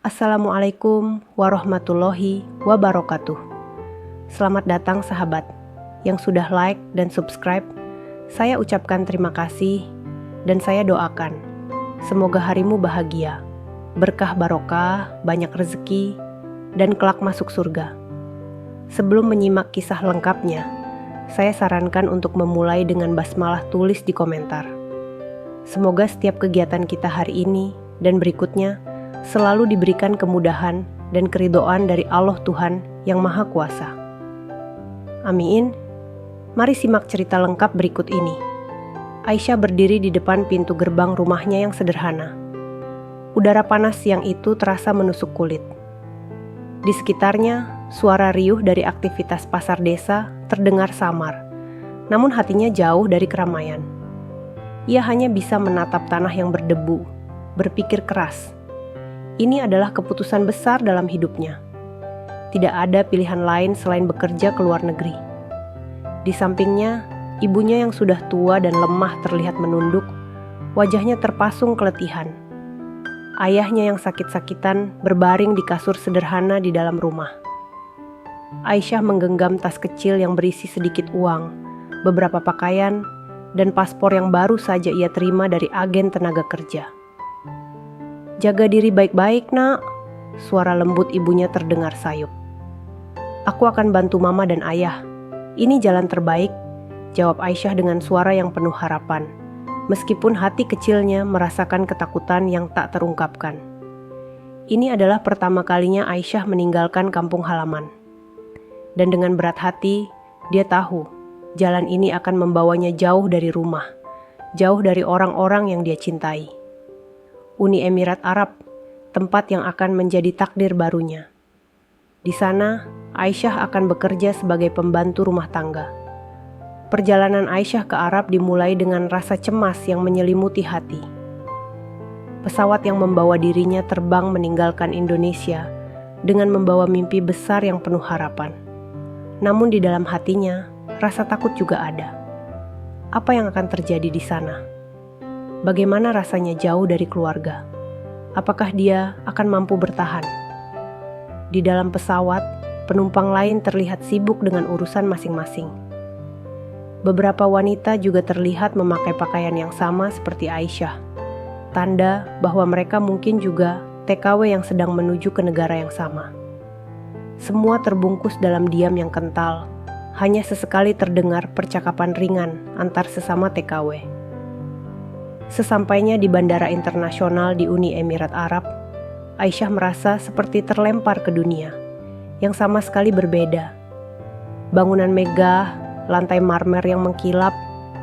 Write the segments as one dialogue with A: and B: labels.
A: Assalamualaikum warahmatullahi wabarakatuh. Selamat datang sahabat yang sudah like dan subscribe. Saya ucapkan terima kasih dan saya doakan semoga harimu bahagia, berkah barokah, banyak rezeki, dan kelak masuk surga. Sebelum menyimak kisah lengkapnya, saya sarankan untuk memulai dengan basmalah tulis di komentar. Semoga setiap kegiatan kita hari ini dan berikutnya selalu diberikan kemudahan dan keridhaan dari Allah Tuhan yang Maha Kuasa. Amin. Mari simak cerita lengkap berikut ini. Aisyah berdiri di depan pintu gerbang rumahnya yang sederhana. Udara panas siang itu terasa menusuk kulit. Di sekitarnya, suara riuh dari aktivitas pasar desa terdengar samar, namun hatinya jauh dari keramaian. Ia hanya bisa menatap tanah yang berdebu, berpikir keras. Ini adalah keputusan besar dalam hidupnya. Tidak ada pilihan lain selain bekerja ke luar negeri. Di sampingnya, ibunya yang sudah tua dan lemah terlihat menunduk, wajahnya terpasung keletihan. Ayahnya yang sakit-sakitan berbaring di kasur sederhana di dalam rumah. Aisyah menggenggam tas kecil yang berisi sedikit uang, beberapa pakaian, dan paspor yang baru saja ia terima dari agen tenaga kerja. "Jaga diri baik-baik, nak," suara lembut ibunya terdengar sayup. "Aku akan bantu mama dan ayah. Ini jalan terbaik," jawab Aisyah dengan suara yang penuh harapan, meskipun hati kecilnya merasakan ketakutan yang tak terungkapkan. Ini adalah pertama kalinya Aisyah meninggalkan kampung halaman. Dan dengan berat hati, dia tahu jalan ini akan membawanya jauh dari rumah, jauh dari orang-orang yang dia cintai. Uni Emirat Arab, tempat yang akan menjadi takdir barunya. Di sana, Aisyah akan bekerja sebagai pembantu rumah tangga. Perjalanan Aisyah ke Arab dimulai dengan rasa cemas yang menyelimuti hati. Pesawat yang membawa dirinya terbang meninggalkan Indonesia dengan membawa mimpi besar yang penuh harapan. Namun di dalam hatinya, rasa takut juga ada. Apa yang akan terjadi di sana? Bagaimana rasanya jauh dari keluarga? Apakah dia akan mampu bertahan? Di dalam pesawat, penumpang lain terlihat sibuk dengan urusan masing-masing. Beberapa wanita juga terlihat memakai pakaian yang sama seperti Aisyah, tanda bahwa mereka mungkin juga TKW yang sedang menuju ke negara yang sama. Semua terbungkus dalam diam yang kental, hanya sesekali terdengar percakapan ringan antar sesama TKW. Sesampainya di bandara internasional di Uni Emirat Arab, Aisyah merasa seperti terlempar ke dunia yang sama sekali berbeda. Bangunan megah, lantai marmer yang mengkilap,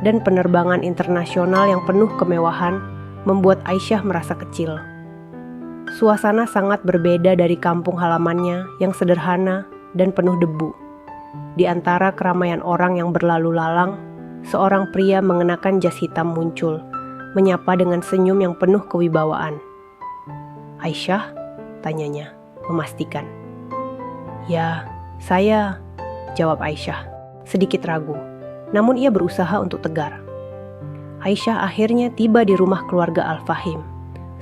A: dan penerbangan internasional yang penuh kemewahan membuat Aisyah merasa kecil. Suasana sangat berbeda dari kampung halamannya yang sederhana dan penuh debu. Di antara keramaian orang yang berlalu lalang, seorang pria mengenakan jas hitam muncul, menyapa dengan senyum yang penuh kewibawaan. "Aisyah?" tanyanya, memastikan. "Ya, saya," jawab Aisyah, sedikit ragu, namun ia berusaha untuk tegar. Aisyah akhirnya tiba di rumah keluarga Al-Fahim,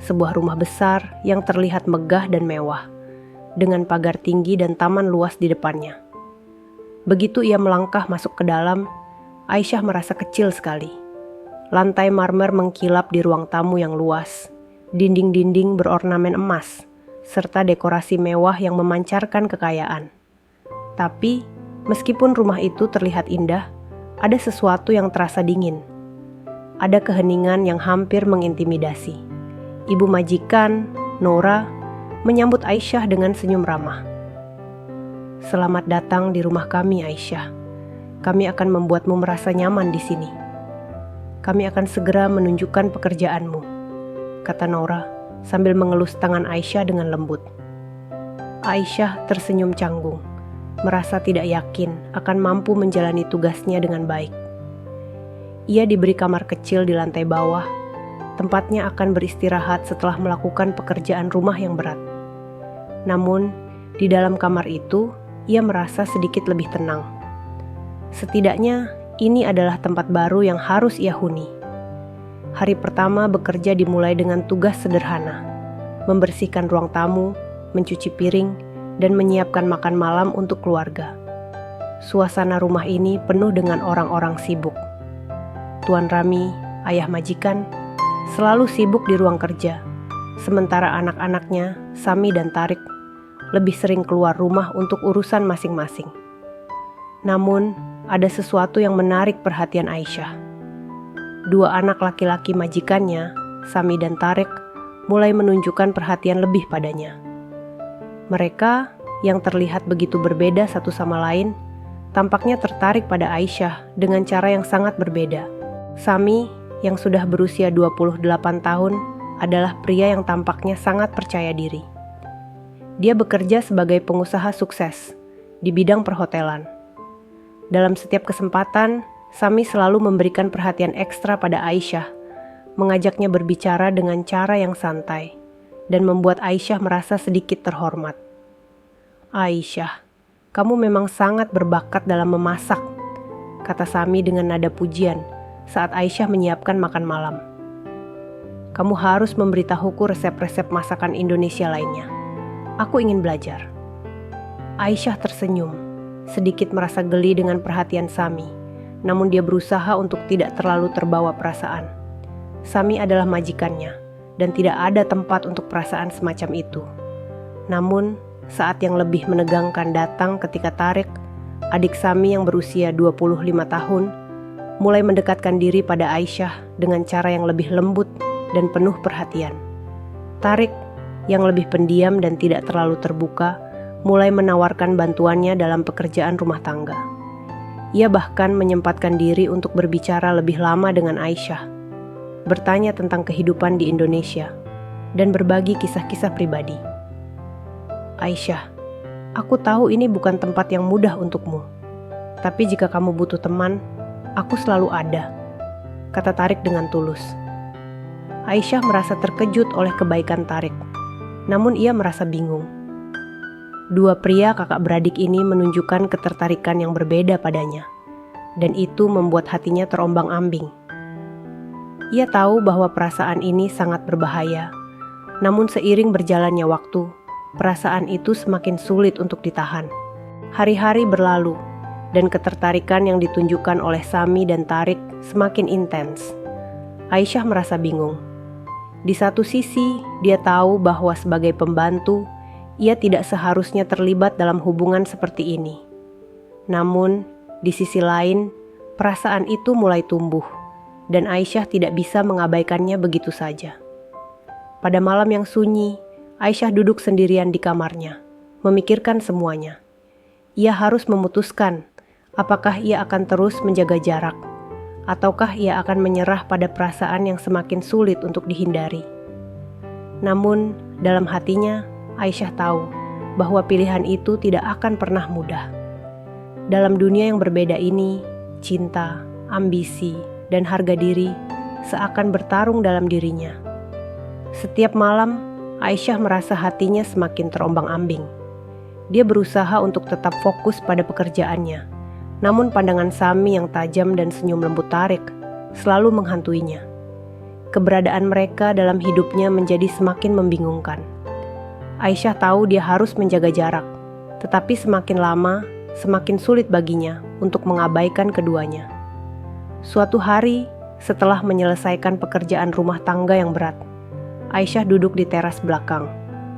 A: sebuah rumah besar yang terlihat megah dan mewah, dengan pagar tinggi dan taman luas di depannya. Begitu ia melangkah masuk ke dalam, Aisyah merasa kecil sekali. Lantai marmer mengkilap di ruang tamu yang luas, dinding-dinding berornamen emas, serta dekorasi mewah yang memancarkan kekayaan. Tapi, meskipun rumah itu terlihat indah, ada sesuatu yang terasa dingin. Ada keheningan yang hampir mengintimidasi. Ibu majikan, Nora, menyambut Aisyah dengan senyum ramah. "Selamat datang di rumah kami, Aisyah. Kami akan membuatmu merasa nyaman di sini. Kami akan segera menunjukkan pekerjaanmu," kata Nora sambil mengelus tangan Aisyah dengan lembut. Aisyah tersenyum canggung, merasa tidak yakin akan mampu menjalani tugasnya dengan baik. Ia diberi kamar kecil di lantai bawah, tempatnya akan beristirahat setelah melakukan pekerjaan rumah yang berat. Namun, di dalam kamar itu, ia merasa sedikit lebih tenang. Setidaknya, ini adalah tempat baru yang harus ia huni. Hari pertama bekerja dimulai dengan tugas sederhana, membersihkan ruang tamu, mencuci piring, dan menyiapkan makan malam untuk keluarga. Suasana rumah ini penuh dengan orang-orang sibuk. Tuan Rami, ayah majikan, selalu sibuk di ruang kerja, sementara anak-anaknya, Sami dan Tarik, lebih sering keluar rumah untuk urusan masing-masing. Namun, ada sesuatu yang menarik perhatian Aisyah. Dua anak laki-laki majikannya, Sami dan Tarik, mulai menunjukkan perhatian lebih padanya. Mereka, yang terlihat begitu berbeda satu sama lain, tampaknya tertarik pada Aisyah dengan cara yang sangat berbeda. Sami, yang sudah berusia 28 tahun, adalah pria yang tampaknya sangat percaya diri. Dia bekerja sebagai pengusaha sukses di bidang perhotelan. Dalam setiap kesempatan, Sami selalu memberikan perhatian ekstra pada Aisyah, mengajaknya berbicara dengan cara yang santai, dan membuat Aisyah merasa sedikit terhormat. "Aisyah, kamu memang sangat berbakat dalam memasak," kata Sami dengan nada pujian saat Aisyah menyiapkan makan malam. "Kamu harus memberitahuku resep-resep masakan Indonesia lainnya. Aku ingin belajar." Aisyah tersenyum, sedikit merasa geli dengan perhatian Sami, namun dia berusaha untuk tidak terlalu terbawa perasaan. Sami adalah majikannya, dan tidak ada tempat untuk perasaan semacam itu. Namun, saat yang lebih menegangkan datang ketika Tarik, adik Sami yang berusia 25 tahun, mulai mendekatkan diri pada Aisyah dengan cara yang lebih lembut dan penuh perhatian. Tarik, yang lebih pendiam dan tidak terlalu terbuka, mulai menawarkan bantuannya dalam pekerjaan rumah tangga. Ia bahkan menyempatkan diri untuk berbicara lebih lama dengan Aisyah, bertanya tentang kehidupan di Indonesia, dan berbagi kisah-kisah pribadi. "Aisyah, aku tahu ini bukan tempat yang mudah untukmu, tapi jika kamu butuh teman, aku selalu ada," kata Tarik dengan tulus. Aisyah merasa terkejut oleh kebaikan Tarik, namun ia merasa bingung. Dua pria kakak beradik ini menunjukkan ketertarikan yang berbeda padanya, dan itu membuat hatinya terombang-ambing. Ia tahu bahwa perasaan ini sangat berbahaya, namun seiring berjalannya waktu, perasaan itu semakin sulit untuk ditahan. Hari-hari berlalu, dan ketertarikan yang ditunjukkan oleh Sami dan Tarik semakin intens. Aisyah merasa bingung. Di satu sisi, dia tahu bahwa sebagai pembantu, ia tidak seharusnya terlibat dalam hubungan seperti ini. Namun, di sisi lain, perasaan itu mulai tumbuh, dan Aisyah tidak bisa mengabaikannya begitu saja. Pada malam yang sunyi, Aisyah duduk sendirian di kamarnya, memikirkan semuanya. Ia harus memutuskan apakah ia akan terus menjaga jarak, ataukah ia akan menyerah pada perasaan yang semakin sulit untuk dihindari. Namun, dalam hatinya, Aisyah tahu bahwa pilihan itu tidak akan pernah mudah. Dalam dunia yang berbeda ini, cinta, ambisi, dan harga diri seakan bertarung dalam dirinya. Setiap malam, Aisyah merasa hatinya semakin terombang-ambing. Dia berusaha untuk tetap fokus pada pekerjaannya, namun pandangan Sami yang tajam dan senyum lembut Tarik selalu menghantuinya. Keberadaan mereka dalam hidupnya menjadi semakin membingungkan. Aisyah tahu dia harus menjaga jarak, tetapi semakin lama, semakin sulit baginya untuk mengabaikan keduanya. Suatu hari, setelah menyelesaikan pekerjaan rumah tangga yang berat, Aisyah duduk di teras belakang,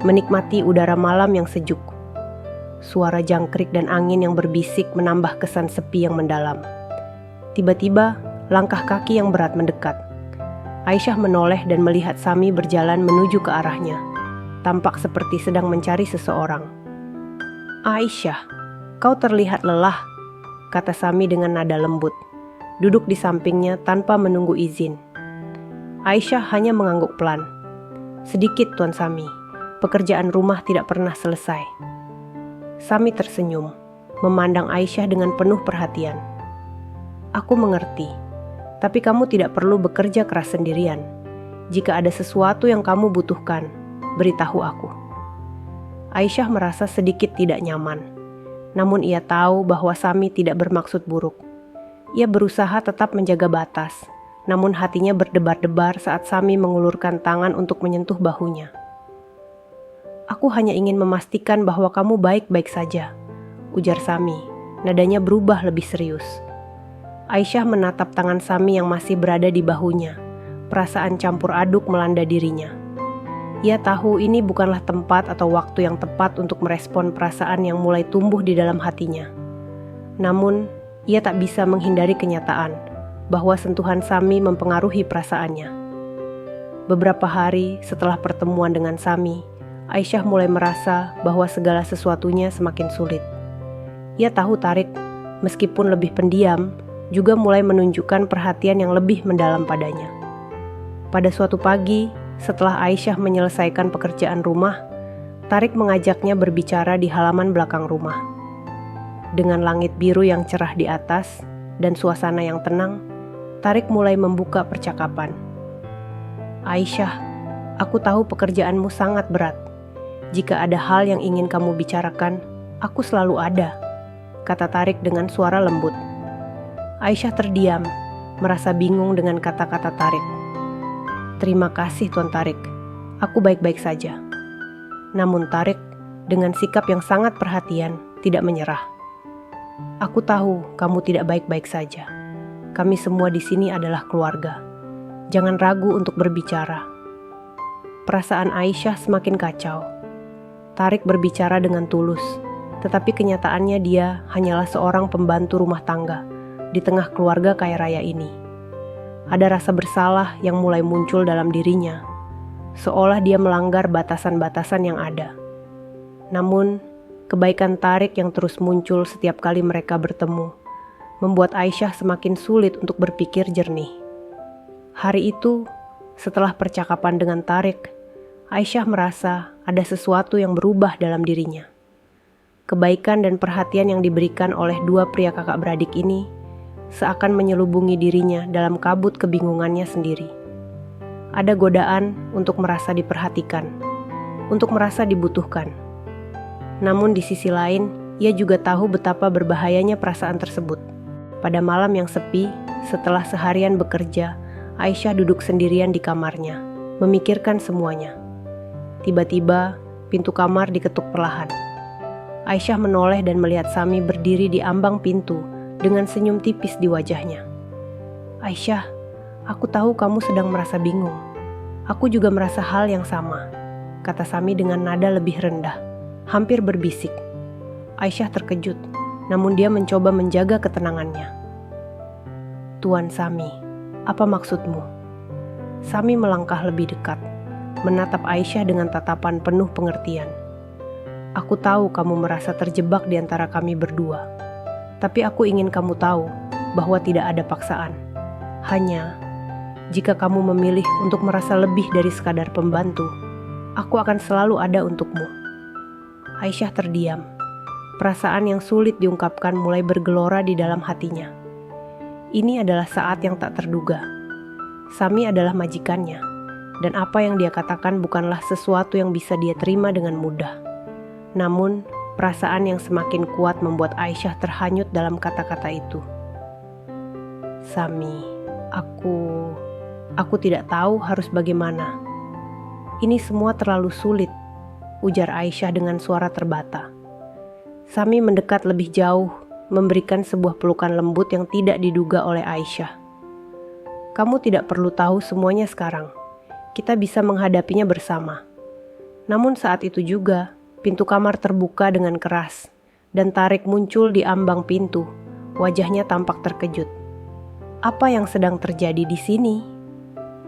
A: menikmati udara malam yang sejuk. Suara jangkrik dan angin yang berbisik menambah kesan sepi yang mendalam. Tiba-tiba, langkah kaki yang berat mendekat. Aisyah menoleh dan melihat Sami berjalan menuju ke arahnya, tampak seperti sedang mencari seseorang. "Aisyah, kau terlihat lelah," kata Sami dengan nada lembut, duduk di sampingnya tanpa menunggu izin. Aisyah hanya mengangguk pelan. "Sedikit, Tuan Sami, pekerjaan rumah tidak pernah selesai." Sami tersenyum, memandang Aisyah dengan penuh perhatian. "Aku mengerti, tapi kamu tidak perlu bekerja keras sendirian. Jika ada sesuatu yang kamu butuhkan, beritahu aku." Aisyah merasa sedikit tidak nyaman, namun ia tahu bahwa Sami tidak bermaksud buruk. Ia berusaha tetap menjaga batas, namun hatinya berdebar-debar saat Sami mengulurkan tangan untuk menyentuh bahunya. Aku hanya ingin memastikan bahwa kamu baik-baik saja, ujar Sami. Nadanya berubah lebih serius. Aisyah menatap tangan Sami yang masih berada di bahunya. Perasaan campur aduk melanda dirinya. Ia tahu ini bukanlah tempat atau waktu yang tepat untuk merespon perasaan yang mulai tumbuh di dalam hatinya. Namun, ia tak bisa menghindari kenyataan bahwa sentuhan Sami mempengaruhi perasaannya. Beberapa hari setelah pertemuan dengan Sami, Aisyah mulai merasa bahwa segala sesuatunya semakin sulit. Ia tahu Tharik, meskipun lebih pendiam, juga mulai menunjukkan perhatian yang lebih mendalam padanya. Pada suatu pagi, setelah Aisyah menyelesaikan pekerjaan rumah, Tharik mengajaknya berbicara di halaman belakang rumah. Dengan langit biru yang cerah di atas dan suasana yang tenang, Tharik mulai membuka percakapan. Aisyah, aku tahu pekerjaanmu sangat berat. Jika ada hal yang ingin kamu bicarakan, aku selalu ada, kata Tharik dengan suara lembut. Aisyah terdiam, merasa bingung dengan kata-kata Tharik. Terima kasih Tuan Tharik, aku baik-baik saja. Namun Tharik, dengan sikap yang sangat perhatian, tidak menyerah. Aku tahu kamu tidak baik-baik saja. Kami semua di sini adalah keluarga. Jangan ragu untuk berbicara. Perasaan Aisyah semakin kacau. Tharik berbicara dengan tulus, tetapi kenyataannya dia hanyalah seorang pembantu rumah tangga di tengah keluarga kaya raya ini. Ada rasa bersalah yang mulai muncul dalam dirinya, seolah dia melanggar batasan-batasan yang ada. Namun, kebaikan Tharik yang terus muncul setiap kali mereka bertemu, membuat Aisyah semakin sulit untuk berpikir jernih. Hari itu, setelah percakapan dengan Tharik, Aisyah merasa ada sesuatu yang berubah dalam dirinya. Kebaikan dan perhatian yang diberikan oleh dua pria kakak beradik ini seakan menyelubungi dirinya dalam kabut kebingungannya sendiri. Ada godaan untuk merasa diperhatikan, untuk merasa dibutuhkan. Namun di sisi lain, ia juga tahu betapa berbahayanya perasaan tersebut. Pada malam yang sepi, setelah seharian bekerja, Aisyah duduk sendirian di kamarnya, memikirkan semuanya. Tiba-tiba, pintu kamar diketuk perlahan. Aisyah menoleh dan melihat Sami berdiri di ambang pintu dengan senyum tipis di wajahnya. Aisyah, aku tahu kamu sedang merasa bingung. Aku juga merasa hal yang sama, kata Sami dengan nada lebih rendah, hampir berbisik. Aisyah terkejut, namun dia mencoba menjaga ketenangannya. Tuan Sami, apa maksudmu? Sami melangkah lebih dekat, menatap Aisyah dengan tatapan penuh pengertian. Aku tahu kamu merasa terjebak di antara kami berdua. Tapi aku ingin kamu tahu bahwa tidak ada paksaan. Hanya, jika kamu memilih untuk merasa lebih dari sekadar pembantu, aku akan selalu ada untukmu. Aisyah terdiam. Perasaan yang sulit diungkapkan mulai bergelora di dalam hatinya. Ini adalah saat yang tak terduga. Sami adalah majikannya, dan apa yang dia katakan bukanlah sesuatu yang bisa dia terima dengan mudah. Namun, perasaan yang semakin kuat membuat Aisyah terhanyut dalam kata-kata itu. Sami, aku tidak tahu harus bagaimana. Ini semua terlalu sulit, ujar Aisyah dengan suara terbata. Sami mendekat lebih jauh, memberikan sebuah pelukan lembut yang tidak diduga oleh Aisyah. Kamu tidak perlu tahu semuanya sekarang. Kita bisa menghadapinya bersama. Namun saat itu juga, pintu kamar terbuka dengan keras, dan Tharik muncul di ambang pintu. Wajahnya tampak terkejut. Apa yang sedang terjadi di sini?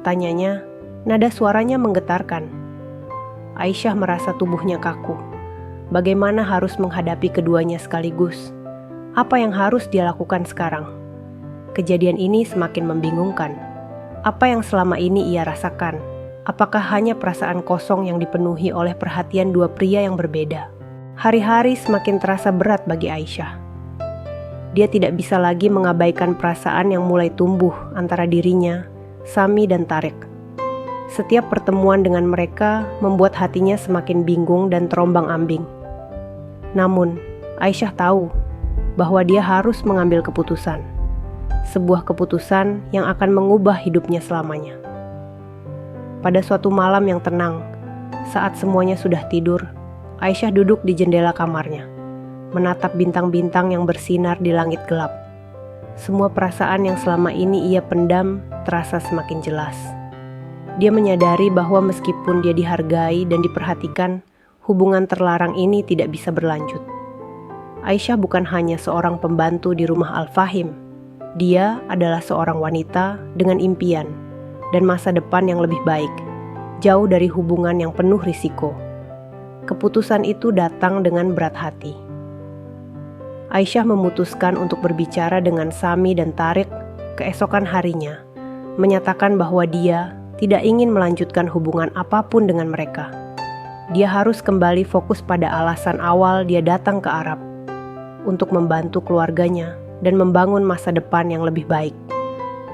A: Tanyanya, nada suaranya menggetarkan. Aisyah merasa tubuhnya kaku. Bagaimana harus menghadapi keduanya sekaligus? Apa yang harus dia lakukan sekarang? Kejadian ini semakin membingungkan. Apa yang selama ini ia rasakan? Apakah hanya perasaan kosong yang dipenuhi oleh perhatian dua pria yang berbeda? Hari-hari semakin terasa berat bagi Aisyah. Dia tidak bisa lagi mengabaikan perasaan yang mulai tumbuh antara dirinya, Sami dan Tharik. Setiap pertemuan dengan mereka membuat hatinya semakin bingung dan terombang-ambing. Namun, Aisyah tahu bahwa dia harus mengambil keputusan. Sebuah keputusan yang akan mengubah hidupnya selamanya. Pada suatu malam yang tenang, Saat semuanya sudah tidur, Aisyah duduk di jendela kamarnya, menatap bintang-bintang yang bersinar di langit gelap. Semua perasaan yang selama ini ia pendam terasa semakin jelas. Dia menyadari bahwa meskipun dia dihargai dan diperhatikan, hubungan terlarang ini tidak bisa berlanjut. Aisyah bukan hanya seorang pembantu di rumah Al-Fahim. Dia adalah seorang wanita dengan impian dan masa depan yang lebih baik, jauh dari hubungan yang penuh risiko. Keputusan itu datang dengan berat hati. Aisyah memutuskan untuk berbicara dengan Sami dan Tariq keesokan harinya, menyatakan bahwa dia tidak ingin melanjutkan hubungan apapun dengan mereka. Dia harus kembali fokus pada alasan awal dia datang ke Arab, untuk membantu keluarganya dan membangun masa depan yang lebih baik,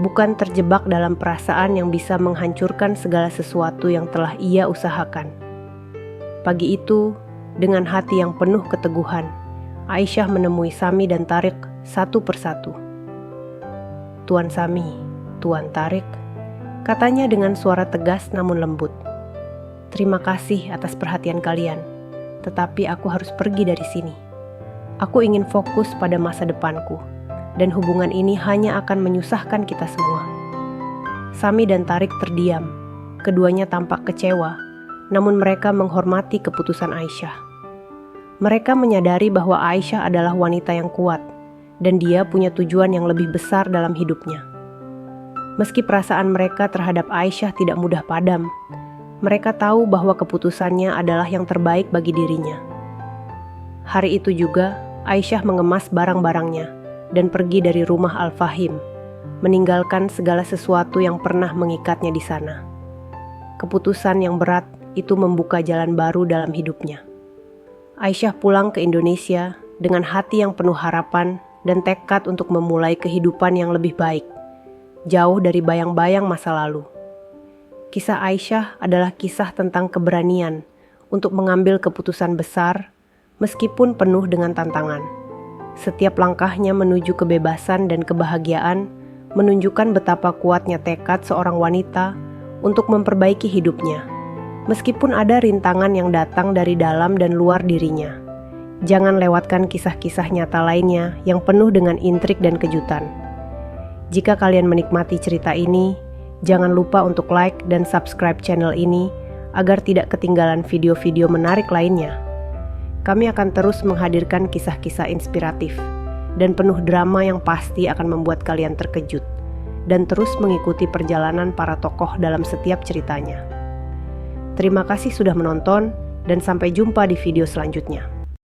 A: bukan terjebak dalam perasaan yang bisa menghancurkan segala sesuatu yang telah ia usahakan. Pagi itu, dengan hati yang penuh keteguhan, Aisyah menemui Sami dan Tariq satu persatu. "Tuan Sami, Tuan Tariq," katanya dengan suara tegas namun lembut. "Terima kasih atas perhatian kalian, tetapi aku harus pergi dari sini. Aku ingin fokus pada masa depanku, dan hubungan ini hanya akan menyusahkan kita semua." Sami dan Tariq terdiam. Keduanya tampak kecewa, namun mereka menghormati keputusan Aisyah. Mereka menyadari bahwa Aisyah adalah wanita yang kuat, dan dia punya tujuan yang lebih besar dalam hidupnya. Meski perasaan mereka terhadap Aisyah tidak mudah padam, mereka tahu bahwa keputusannya adalah yang terbaik bagi dirinya. Hari itu juga, Aisyah mengemas barang-barangnya dan pergi dari rumah Al-Fahim, meninggalkan segala sesuatu yang pernah mengikatnya di sana. Keputusan yang berat itu membuka jalan baru dalam hidupnya. Aisyah pulang ke Indonesia dengan hati yang penuh harapan dan tekad untuk memulai kehidupan yang lebih baik, jauh dari bayang-bayang masa lalu. Kisah Aisyah adalah kisah tentang keberanian untuk mengambil keputusan besar meskipun penuh dengan tantangan. Setiap langkahnya menuju kebebasan dan kebahagiaan menunjukkan betapa kuatnya tekad seorang wanita untuk memperbaiki hidupnya, meskipun ada rintangan yang datang dari dalam dan luar dirinya. Jangan lewatkan kisah-kisah nyata lainnya yang penuh dengan intrik dan kejutan. Jika kalian menikmati cerita ini, jangan lupa untuk like dan subscribe channel ini agar tidak ketinggalan video-video menarik lainnya. Kami akan terus menghadirkan kisah-kisah inspiratif dan penuh drama yang pasti akan membuat kalian terkejut dan terus mengikuti perjalanan para tokoh dalam setiap ceritanya. Terima kasih sudah menonton dan sampai jumpa di video selanjutnya.